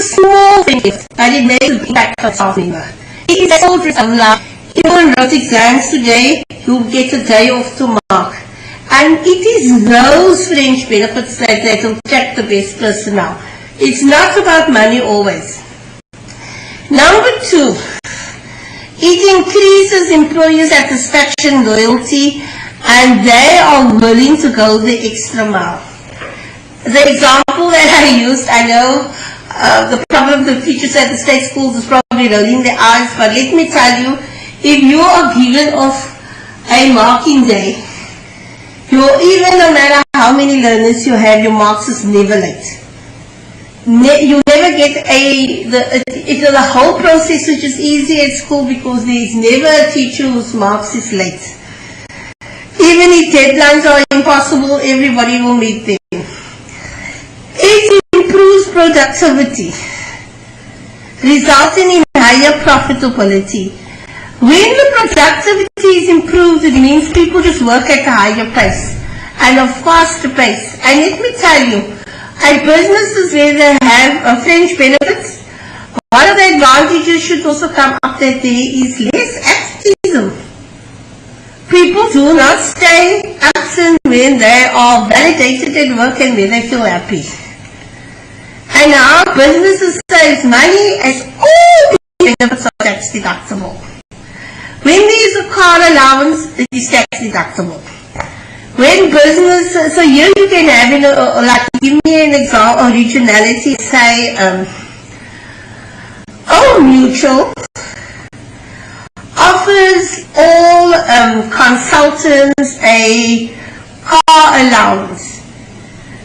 small thing, and it makes a big impact on staff member. It is a children's of love. If you wrote exams today, you get a day off to mark. And it is those fringe benefits that will attract the best personnel. It's not about money always. Number 2, it increases employee satisfaction, loyalty, and they are willing to go the extra mile. The example that I used, I know the problem the teachers at the state schools is probably rolling their eyes, but let me tell you, if you are given off a marking day, even no matter how many learners you have, your marks is never late. You never get the whole process which is easy at school because there is never a teacher whose marks is late. Even if deadlines are impossible, everybody will meet them. It improves productivity, resulting in higher profitability. When the productivity is improved, it means people just work at a higher pace and a faster pace. And let me tell you, at businesses where they have fringe benefits, one of the advantages should also come up that there is less absenteeism. People do not stay absent when they are validated at work and when they feel happy. And our businesses save money as all the benefits are tax deductible. When there is a car allowance, it is tax deductible. When business, so here you can have, like, give me an example, originality, say, Mutual offers all consultants a car allowance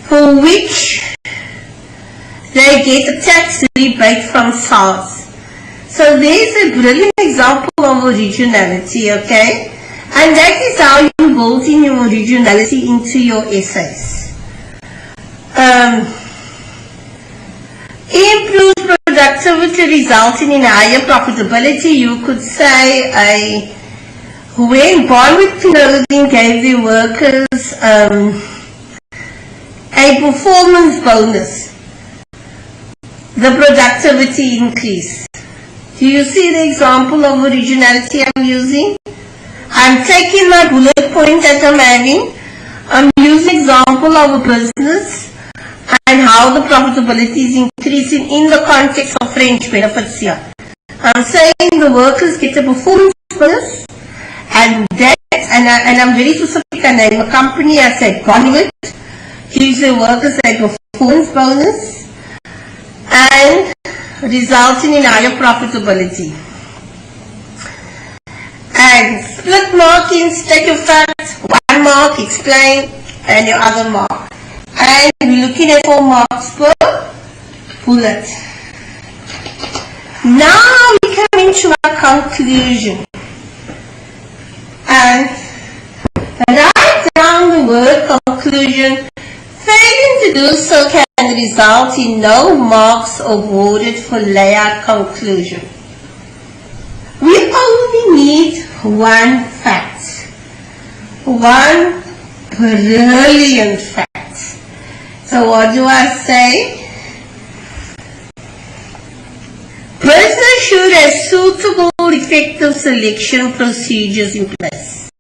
for which they get a tax rebate from SARS. So there's a brilliant example of originality, okay? And that is how you build in your originality into your essays. Improved productivity resulting in higher profitability. You could say when Barnwood Clothing gave their workers a performance bonus, the productivity increased. Do you see the example of originality I'm using? I'm taking my bullet point that I'm having. I'm using example of a business and how the profitability is increasing in the context of fringe benefits here. I'm saying the workers get a performance bonus, and that, and I'm very specific, I name a company, I said Bollywood, gives the workers a performance bonus, and resulting in higher profitability. And split markings, take your facts, 1 mark, explain, and your other mark. And we're looking at 4 marks per bullet. Now we come into our conclusion. And write down the word conclusion. Failing to do so can result in no marks awarded for layout conclusion. We only need 1 fact. 1 brilliant fact. So what do I say? Business should have suitable, effective selection procedures in place.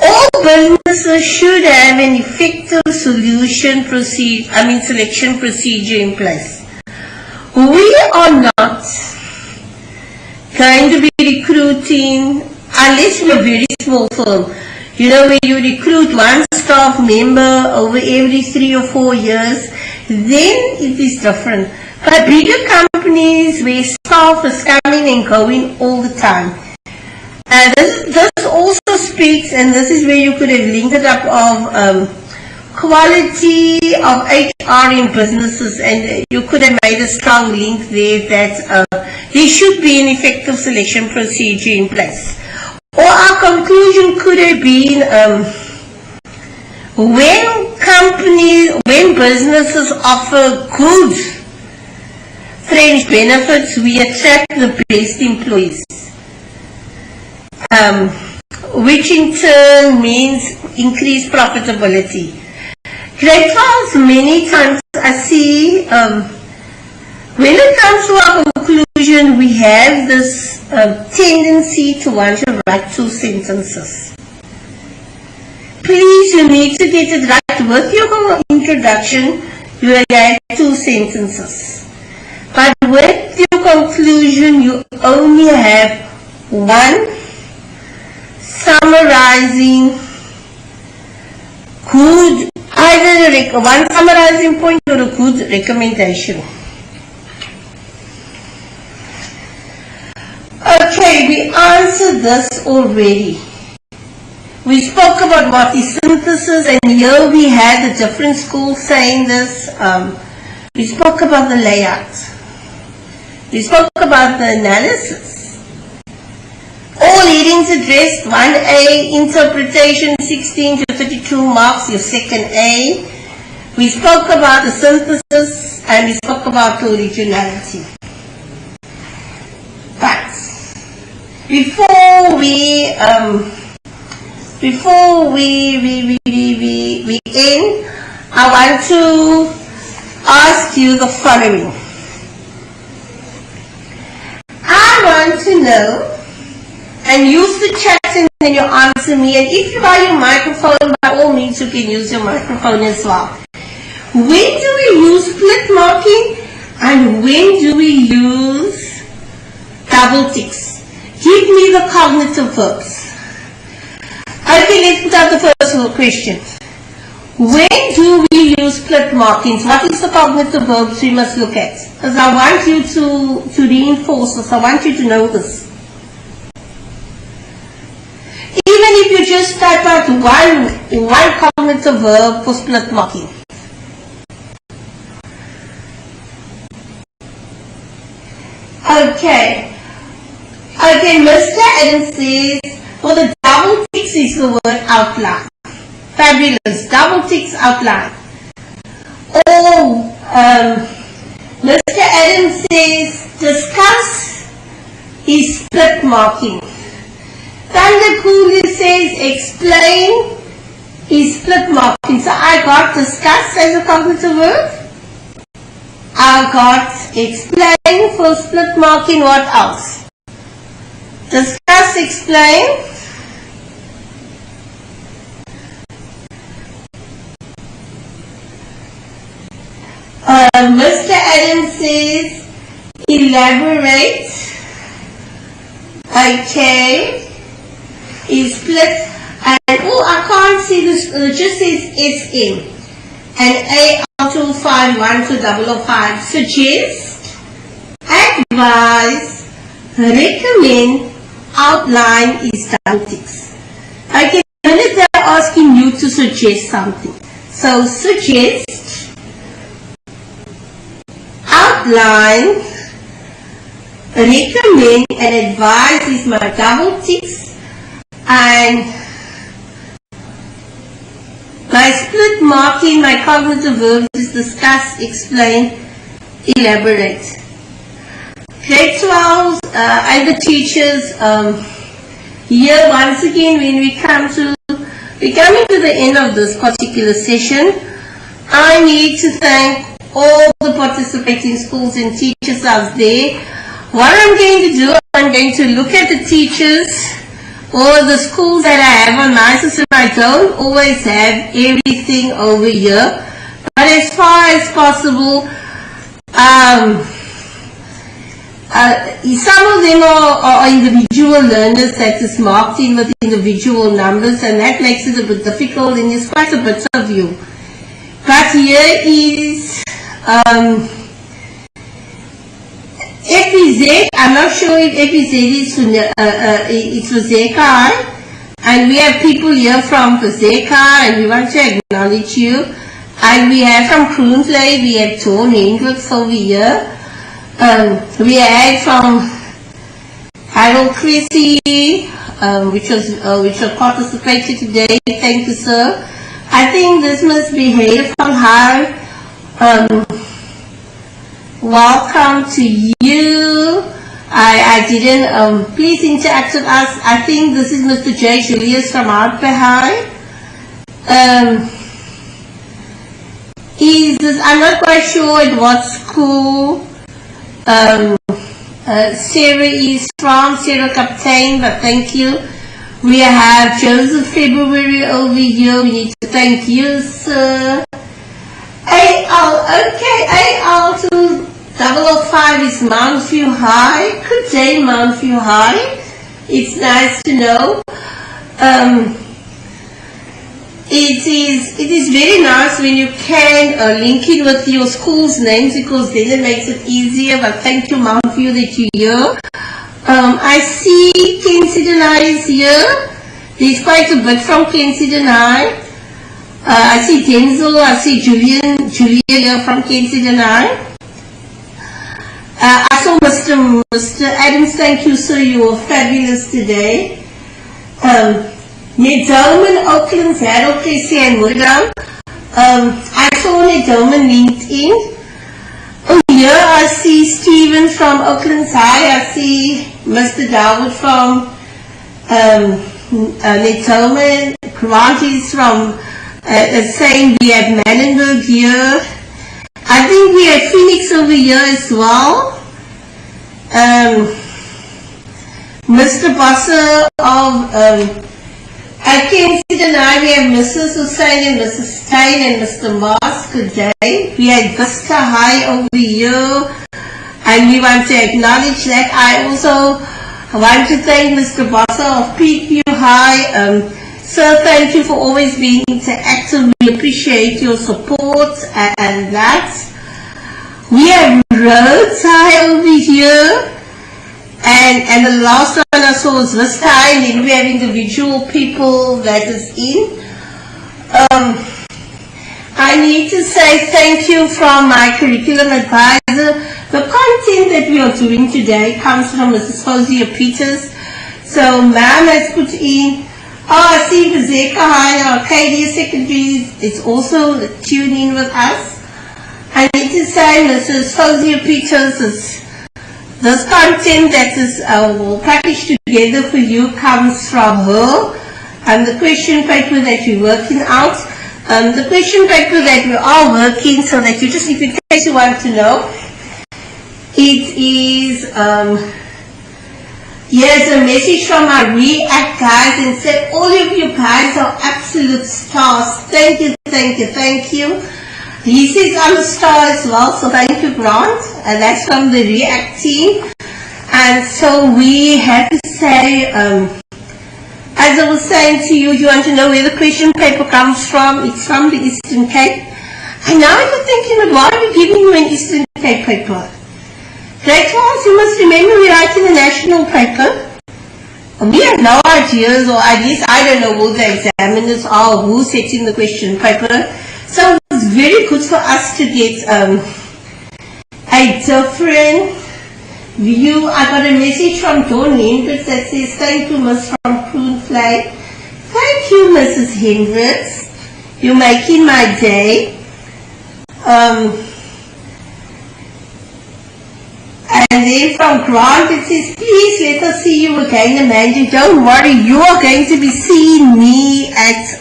All businesses should have an effective selection procedure in place. We are not going to be recruiting, unless we're a very small firm, you know, where you recruit 1 staff member over every 3 or 4 years, then it is different. But bigger companies where staff is coming and going all the time. This also speaks, and this is where you could have linked it up of quality of HR in businesses, and you could have made a strong link there that there should be an effective selection procedure in place. Or our conclusion could have been when businesses offer good fringe benefits, we attract the best employees. Which in turn means increased profitability. Grade 12s, many times I see When it comes to our conclusion, we have this tendency to want to write 2 sentences. Please, you need to get it right. With your introduction, you will have 2 sentences. But with your conclusion, you only have 1 summarizing good, either one summarizing point or a good recommendation. Okay, we answered this already. We spoke about what is synthesis, and here we had the different schools saying this. We spoke about the layout. We spoke about the analysis. All headings addressed. 1A, interpretation, 16 to 32 marks, your second A. We spoke about the synthesis, and we spoke about the originality. But before we end, I want to ask you the following. I want to know, and use the chat and then you answer me, and if you buy your microphone, by all means you can use your microphone as well. When do we use split marking and when do we use double ticks? Give me the cognitive verbs. Okay, let's put out the first question. When do we use split markings? What is the cognitive verbs we must look at? Because I want you to reinforce this. I want you to know this. Even if you just type out one cognitive verb for split marking. Okay. Okay, Mr. Adams says, for the double ticks is the word outline. Fabulous. Double ticks outline. Or, Mr. Adams says, discuss is split marking. Thunder Cooley says, explain is split marking. So I got discuss as a cognitive verb. I got explain for split marking. What else? Discuss, explain. Mr. Adams says, elaborate. Okay. Is split. And I can't see this. It just says SM. And A2512005. Suggest, advise, recommend, outline is double ticks. Okay, then they're asking you to suggest something. So suggest, outline, recommend, and advise is my double ticks. And my split marking, my cognitive verbs is discuss, explain, elaborate. Grade 12 and the teachers, here once again when we're coming to the end of this particular session, I need to thank all the participating schools and teachers out there. What I'm going to do, I'm going to look at the teachers or the schools that I have on my system. I don't always have everything over here, but as far as possible, some of them are individual learners that is marked in with individual numbers, and that makes it a bit difficult, and it's quite a bit of you. But here is FEZ. I'm not sure if FEZ is it's for Zekai, and we have people here from Zekai, and we want to acknowledge you. And we have from Kroonvlei, we have John Hendricks over here. We had from Harold Chrissy, which was participated today. Thank you, sir. I think this must be Hail from her. Welcome to you. I didn't, please interact with us. I think this is Mr. J. Julius from Out Behind. I'm not quite sure at what school Sarah is from Sarah Captain, but thank you. We have Joseph February over here. We need to thank you, sir. AL, okay, AL to 005 is Mount View High. Good day, Mount View High. It's nice to know. It is very nice when you can link in with your school's names, because then it makes it easier. But thank you, Mount View, that you're here. I see Kensington High is here. There's quite a bit from Kensington High. I see Denzel, I see Julia here from Kensington High. I saw Mr. Adams, thank you, sir, you were fabulous today. Nedolman, Oakland, Harold, Casey, and Wooddown. I saw Nedolman LinkedIn. Oh, here I see Stephen from Oakland High. I see Mr. Dawood from Nedolman. Grant is from saying we have Manenberg here. I think we have Phoenix over here as well. Mr. Bosser of at Kensington High, we have Mrs. Hussain and Mrs. Stein and Mr. Moss. Good day. We had Vista High over here, and we want to acknowledge that. I also want to thank Mr. Bosser of Peakview High. Sir, thank you for always being interactive. We appreciate your support and that. We have Rhodes High over here. And the last one I saw was this time, and we have individual people that is in. I need to say thank you from my curriculum advisor. The content that we are doing today comes from Mrs. Fozia Peters. So ma'am has put in, I see Vizeka High, Arcadia Secondary is also tuned in with us. I need to say Mrs. Fozia Peters this content that is packaged together for you comes from her, and the question paper that we're working out. The question paper that we are working, so that you just, if in case you want to know, it is, here's a message from our React guys, and said, all of you guys are absolute stars. Thank you, thank you, thank you. He says I'm a star as well, so thank you, Grant. And that's from the React team. And so we have to say, as I was saying to you, you want to know where the question paper comes from? It's from the Eastern Cape. And now you're thinking, why are we giving you an Eastern Cape paper? Grade 12, you must remember we write in the national paper. We have no ideas, or at least I don't know who the examiners are, who's setting the question paper. So it's very good for us to get a different view. I got a message from Dawn Hendricks that says, thank you, Miss from Prune Flag. Thank you, Mrs. Hendricks. You're making my day. And then from Grant it says, please let us see you again, Amanda. Don't worry, you are going to be seeing me at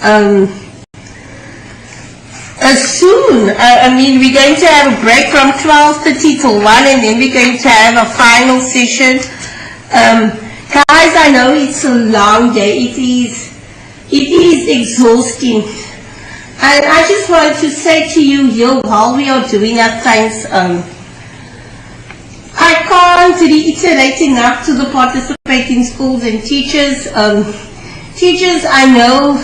soon. I mean, we're going to have a break from 12:30 till 1, and then we're going to have a final session. Guys, I know it's a long day. It is exhausting. And I just want to say to you here, while we are doing our things, I can't reiterate enough to the participating schools and teachers. Teachers, I know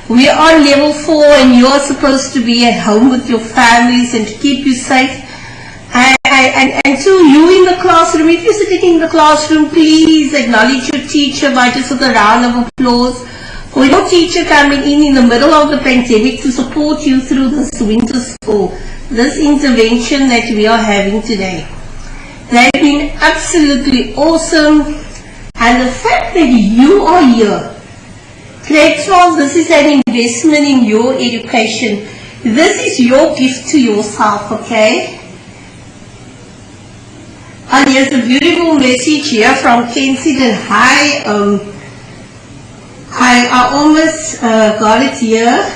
we are on level 4 and you are supposed to be at home with your families and to keep you safe. And to you in the classroom, if you're sitting in the classroom, please acknowledge your teacher by just with a round of applause. For your teacher coming in the middle of the pandemic to support you through this winter school, this intervention that we are having today. They've been absolutely awesome, and the fact that you are here, grade 12, this is an investment in your education. This is your gift to yourself, okay? And here's a beautiful message here from Kensington High. I almost got it here.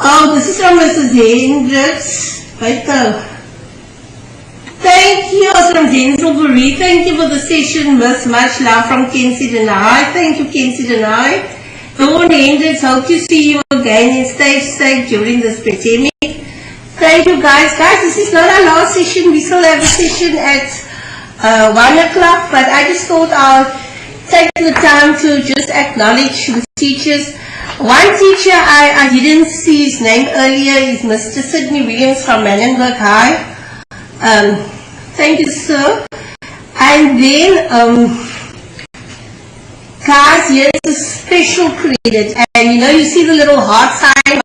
Oh, this is from Mrs. Hendricks. Right there. thank you from Denzelbury. Thank you for the session, Miss. Much love from Kensington High. Thank you, Kensington High. Dawn Hendricks, hope to see you again and stay safe during this pandemic. Thank you, guys. Guys, this is not our last session. We still have a session at 1 o'clock, but I just thought I'll take the time to just acknowledge the teachers. One teacher, I didn't see his name earlier, is Mr. Sidney Williams from Manenberg High. Thank you, sir. And then, guys, here's a special credit. And you know, you see the little heart sign.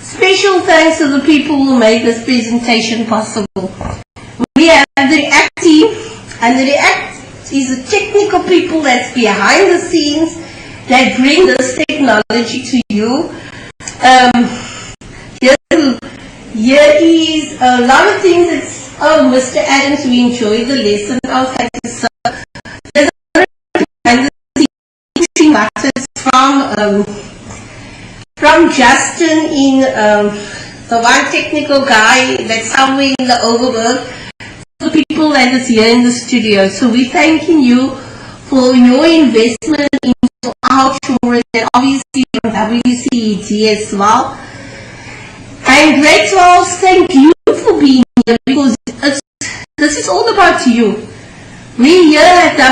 Special thanks to the people who made this presentation possible. We have the React team, and the React is the technical people that's behind the scenes that bring this technology to you. Here is a lot of things that's, oh, Mr. Adams, we enjoyed the lesson. Oh, thank you, sir. There's a lot of teaching matters from Justin in the one technical guy that's somewhere in the Overberg, the people that is here in the studio. So we're thanking you for your investment into our children and obviously from WCET as well. And grade 12, thank you for being here because this is all about you. We here at